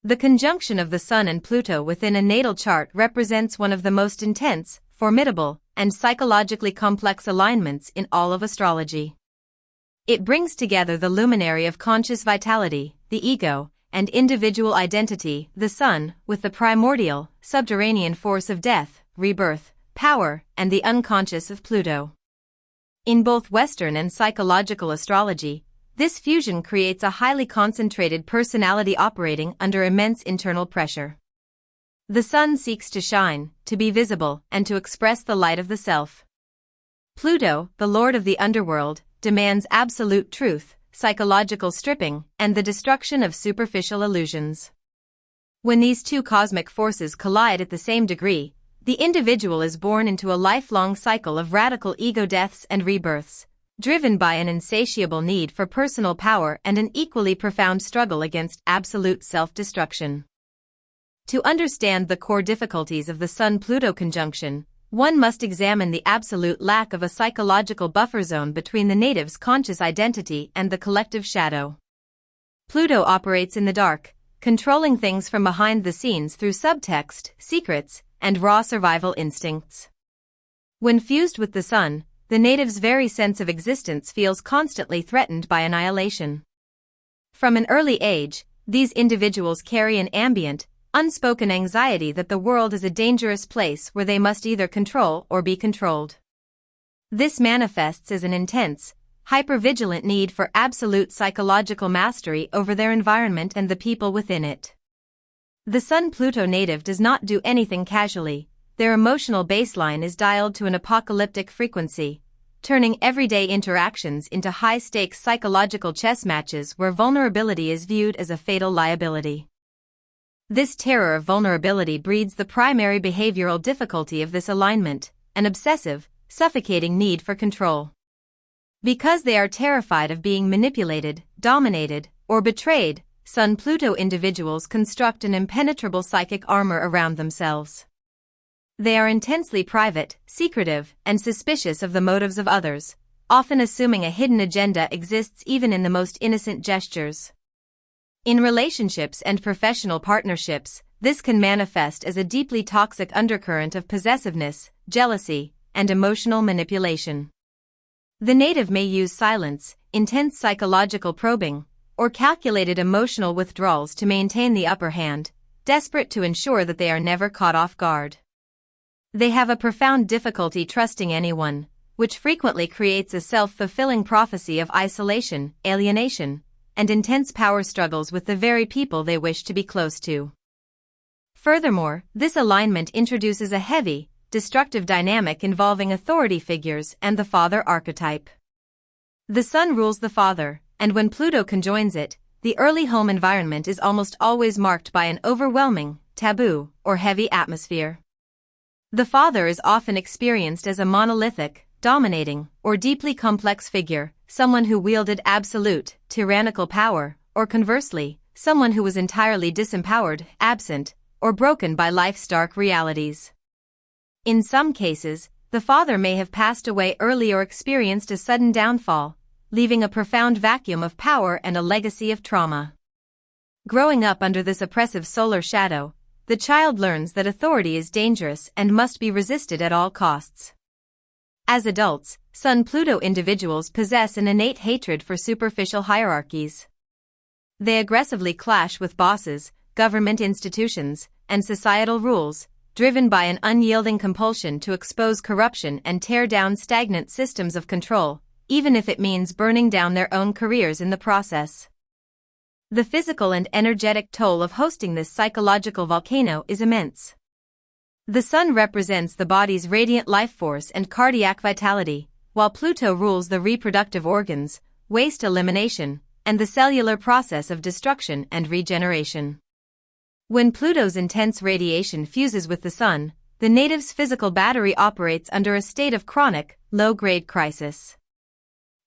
The conjunction of the Sun and Pluto within a natal chart represents one of the most intense, formidable, and psychologically complex alignments in all of astrology. It brings together the luminary of conscious vitality, the ego, and individual identity, the Sun, with the primordial, subterranean force of death, rebirth, power, and the unconscious of Pluto. In both Western and psychological astrology, this fusion creates a highly concentrated personality operating under immense internal pressure. The Sun seeks to shine, to be visible, and to express the light of the self. Pluto, the lord of the underworld, demands absolute truth, psychological stripping, and the destruction of superficial illusions. When these two cosmic forces collide at the same degree, the individual is born into a lifelong cycle of radical ego deaths and rebirths, driven by an insatiable need for personal power and an equally profound struggle against absolute self-destruction. To understand the core difficulties of the Sun-Pluto conjunction, one must examine the absolute lack of a psychological buffer zone between the native's conscious identity and the collective shadow. Pluto operates in the dark, controlling things from behind the scenes through subtext, secrets, and raw survival instincts. When fused with the Sun, the native's very sense of existence feels constantly threatened by annihilation. From an early age, these individuals carry an ambient, unspoken anxiety that the world is a dangerous place where they must either control or be controlled. This manifests as an intense, hypervigilant need for absolute psychological mastery over their environment and the people within it. The Sun-Pluto native does not do anything casually. Their emotional baseline is dialed to an apocalyptic frequency, turning everyday interactions into high-stakes psychological chess matches where vulnerability is viewed as a fatal liability. This terror of vulnerability breeds the primary behavioral difficulty of this alignment, an obsessive, suffocating need for control. Because they are terrified of being manipulated, dominated, or betrayed, Sun-Pluto individuals construct an impenetrable psychic armor around themselves. They are intensely private, secretive, and suspicious of the motives of others, often assuming a hidden agenda exists even in the most innocent gestures. In relationships and professional partnerships, this can manifest as a deeply toxic undercurrent of possessiveness, jealousy, and emotional manipulation. The native may use silence, intense psychological probing, or calculated emotional withdrawals to maintain the upper hand, desperate to ensure that they are never caught off guard. They have a profound difficulty trusting anyone, which frequently creates a self-fulfilling prophecy of isolation, alienation, and intense power struggles with the very people they wish to be close to. Furthermore, this alignment introduces a heavy, destructive dynamic involving authority figures and the father archetype. The Sun rules the father, and when Pluto conjoins it, the early home environment is almost always marked by an overwhelming, taboo, or heavy atmosphere. The father is often experienced as a monolithic, dominating, or deeply complex figure, someone who wielded absolute, tyrannical power, or conversely, someone who was entirely disempowered, absent, or broken by life's dark realities. In some cases, the father may have passed away early or experienced a sudden downfall, leaving a profound vacuum of power and a legacy of trauma. Growing up under this oppressive solar shadow, the child learns that authority is dangerous and must be resisted at all costs. As adults, Sun-Pluto individuals possess an innate hatred for superficial hierarchies. They aggressively clash with bosses, government institutions, and societal rules, driven by an unyielding compulsion to expose corruption and tear down stagnant systems of control, even if it means burning down their own careers in the process. The physical and energetic toll of hosting this psychological volcano is immense. The Sun represents the body's radiant life force and cardiac vitality, while Pluto rules the reproductive organs, waste elimination, and the cellular process of destruction and regeneration. When Pluto's intense radiation fuses with the Sun, the native's physical battery operates under a state of chronic, low-grade crisis.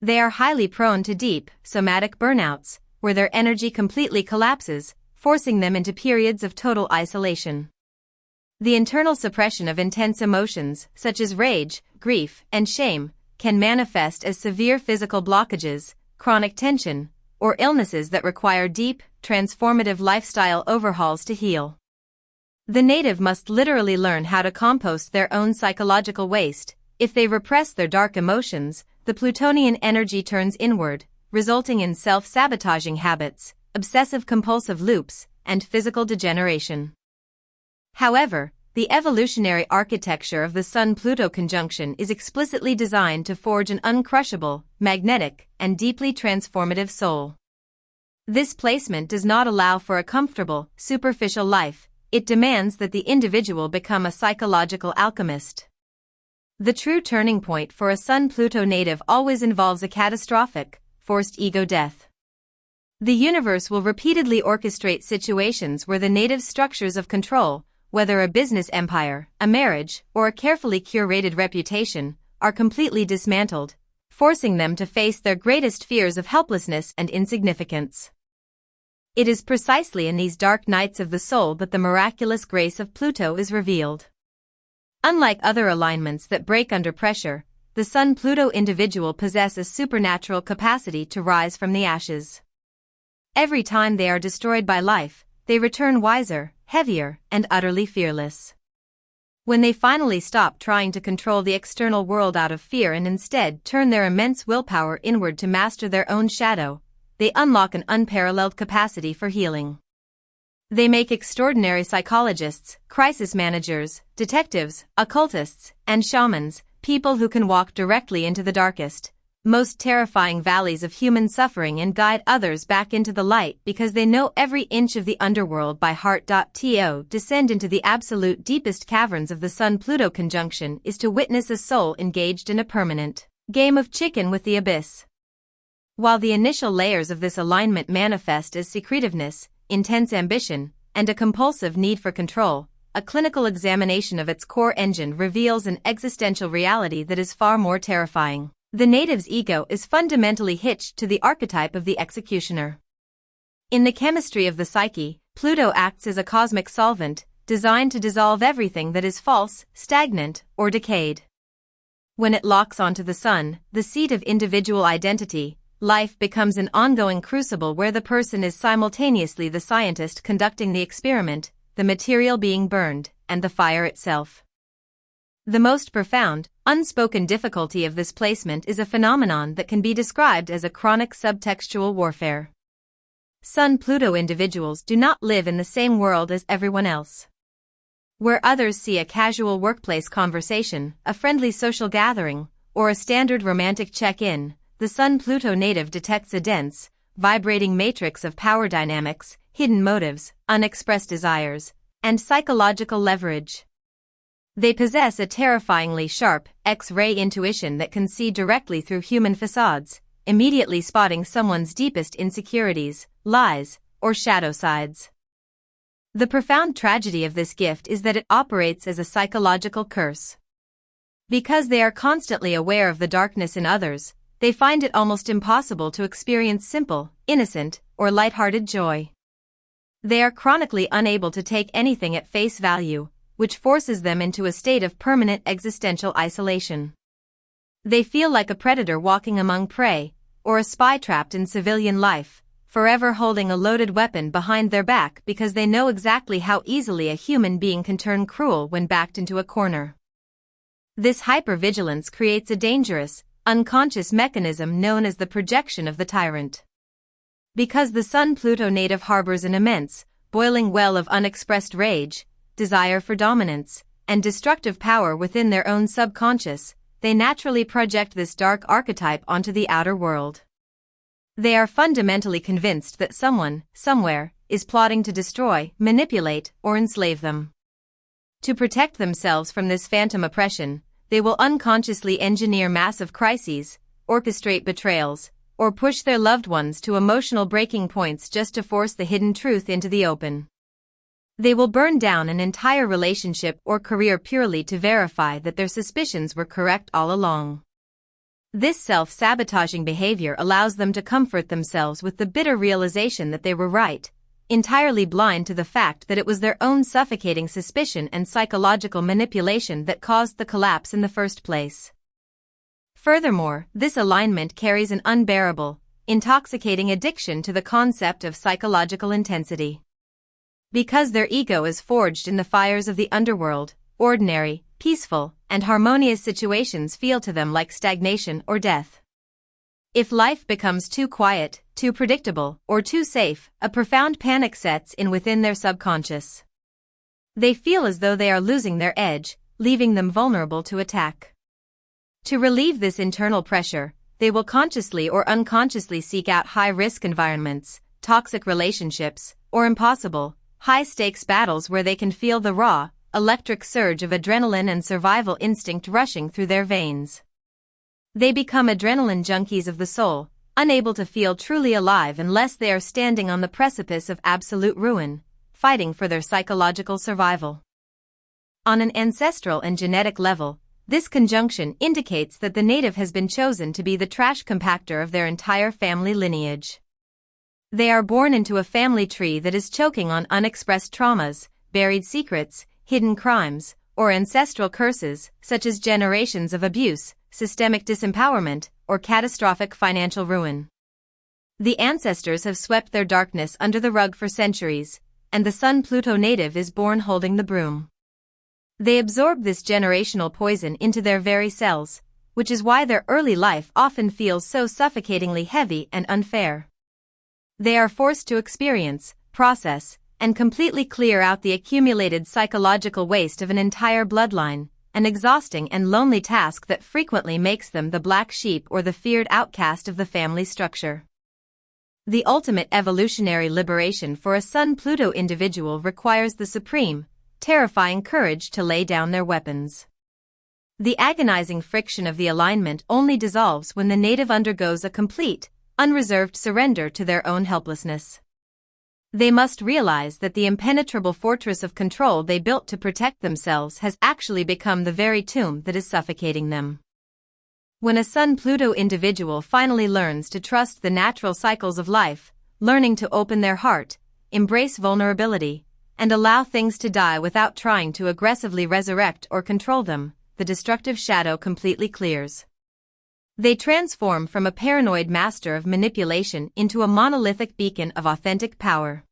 They are highly prone to deep, somatic burnouts, where their energy completely collapses, forcing them into periods of total isolation. The internal suppression of intense emotions, such as rage, grief, and shame, can manifest as severe physical blockages, chronic tension, or illnesses that require deep, transformative lifestyle overhauls to heal. The native must literally learn how to compost their own psychological waste. If they repress their dark emotions, the Plutonian energy turns inward, resulting in self-sabotaging habits, obsessive-compulsive loops, and physical degeneration. However, the evolutionary architecture of the Sun-Pluto conjunction is explicitly designed to forge an uncrushable, magnetic, and deeply transformative soul. This placement does not allow for a comfortable, superficial life. It demands that the individual become a psychological alchemist. The true turning point for a Sun-Pluto native always involves a catastrophic, forced ego death. The universe will repeatedly orchestrate situations where the native's structures of control, whether a business empire, a marriage, or a carefully curated reputation, are completely dismantled, forcing them to face their greatest fears of helplessness and insignificance. It is precisely in these dark nights of the soul that the miraculous grace of Pluto is revealed. Unlike other alignments that break under pressure, the Sun-Pluto individual possess a supernatural capacity to rise from the ashes. Every time they are destroyed by life, they return wiser, heavier, and utterly fearless. When they finally stop trying to control the external world out of fear and instead turn their immense willpower inward to master their own shadow, they unlock an unparalleled capacity for healing. They make extraordinary psychologists, crisis managers, detectives, occultists, and shamans, people who can walk directly into the darkest, most terrifying valleys of human suffering and guide others back into the light because they know every inch of the underworld by heart. To descend into the absolute deepest caverns of the Sun-Pluto conjunction is to witness a soul engaged in a permanent game of chicken with the abyss. While the initial layers of this alignment manifest as secretiveness, intense ambition, and a compulsive need for control, a clinical examination of its core engine reveals an existential reality that is far more terrifying. The native's ego is fundamentally hitched to the archetype of the executioner. In the chemistry of the psyche, Pluto acts as a cosmic solvent, designed to dissolve everything that is false, stagnant, or decayed. When it locks onto the Sun, the seat of individual identity, life becomes an ongoing crucible where the person is simultaneously the scientist conducting the experiment, the material being burned, and the fire itself. The most profound, unspoken difficulty of this placement is a phenomenon that can be described as a chronic subtextual warfare. Sun-Pluto individuals do not live in the same world as everyone else. Where others see a casual workplace conversation, a friendly social gathering, or a standard romantic check-in, the Sun-Pluto native detects a dense, vibrating matrix of power dynamics, hidden motives, unexpressed desires, and psychological leverage. They possess a terrifyingly sharp, X-ray intuition that can see directly through human facades, immediately spotting someone's deepest insecurities, lies, or shadow sides. The profound tragedy of this gift is that it operates as a psychological curse. Because they are constantly aware of the darkness in others, they find it almost impossible to experience simple, innocent, or lighthearted joy. They are chronically unable to take anything at face value, which forces them into a state of permanent existential isolation. They feel like a predator walking among prey, or a spy trapped in civilian life, forever holding a loaded weapon behind their back because they know exactly how easily a human being can turn cruel when backed into a corner. This hypervigilance creates a dangerous, unconscious mechanism known as the projection of the tyrant. Because the Sun-Pluto native harbors an immense, boiling well of unexpressed rage, desire for dominance, and destructive power within their own subconscious, they naturally project this dark archetype onto the outer world. They are fundamentally convinced that someone, somewhere, is plotting to destroy, manipulate, or enslave them. To protect themselves from this phantom oppression, they will unconsciously engineer massive crises, orchestrate betrayals, or push their loved ones to emotional breaking points just to force the hidden truth into the open. They will burn down an entire relationship or career purely to verify that their suspicions were correct all along. This self-sabotaging behavior allows them to comfort themselves with the bitter realization that they were right, entirely blind to the fact that it was their own suffocating suspicion and psychological manipulation that caused the collapse in the first place. Furthermore, this alignment carries an unbearable, intoxicating addiction to the concept of psychological intensity. Because their ego is forged in the fires of the underworld, ordinary, peaceful, and harmonious situations feel to them like stagnation or death. If life becomes too quiet, too predictable, or too safe, a profound panic sets in within their subconscious. They feel as though they are losing their edge, leaving them vulnerable to attack. To relieve this internal pressure, they will consciously or unconsciously seek out high-risk environments, toxic relationships, or impossible, high-stakes battles where they can feel the raw, electric surge of adrenaline and survival instinct rushing through their veins. They become adrenaline junkies of the soul, unable to feel truly alive unless they are standing on the precipice of absolute ruin, fighting for their psychological survival. On an ancestral and genetic level, this conjunction indicates that the native has been chosen to be the trash compactor of their entire family lineage. They are born into a family tree that is choking on unexpressed traumas, buried secrets, hidden crimes, or ancestral curses, such as generations of abuse, systemic disempowerment, or catastrophic financial ruin. The ancestors have swept their darkness under the rug for centuries, and the Sun-Pluto native is born holding the broom. They absorb this generational poison into their very cells, which is why their early life often feels so suffocatingly heavy and unfair. They are forced to experience, process, and completely clear out the accumulated psychological waste of an entire bloodline, an exhausting and lonely task that frequently makes them the black sheep or the feared outcast of the family structure. The ultimate evolutionary liberation for a Sun-Pluto individual requires the supreme, terrifying courage to lay down their weapons. The agonizing friction of the alignment only dissolves when the native undergoes a complete, unreserved surrender to their own helplessness. They must realize that the impenetrable fortress of control they built to protect themselves has actually become the very tomb that is suffocating them. When a Sun-Pluto individual finally learns to trust the natural cycles of life, learning to open their heart, embrace vulnerability, and allow things to die without trying to aggressively resurrect or control them, the destructive shadow completely clears. They transform from a paranoid master of manipulation into a monolithic beacon of authentic power.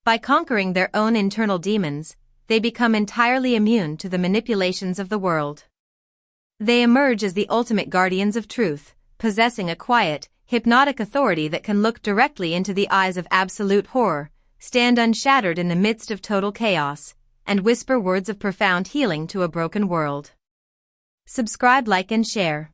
By conquering their own internal demons, they become entirely immune to the manipulations of the world. They emerge as the ultimate guardians of truth, possessing a quiet, hypnotic authority that can look directly into the eyes of absolute horror, stand unshattered in the midst of total chaos, and whisper words of profound healing to a broken world. Subscribe, like, and share.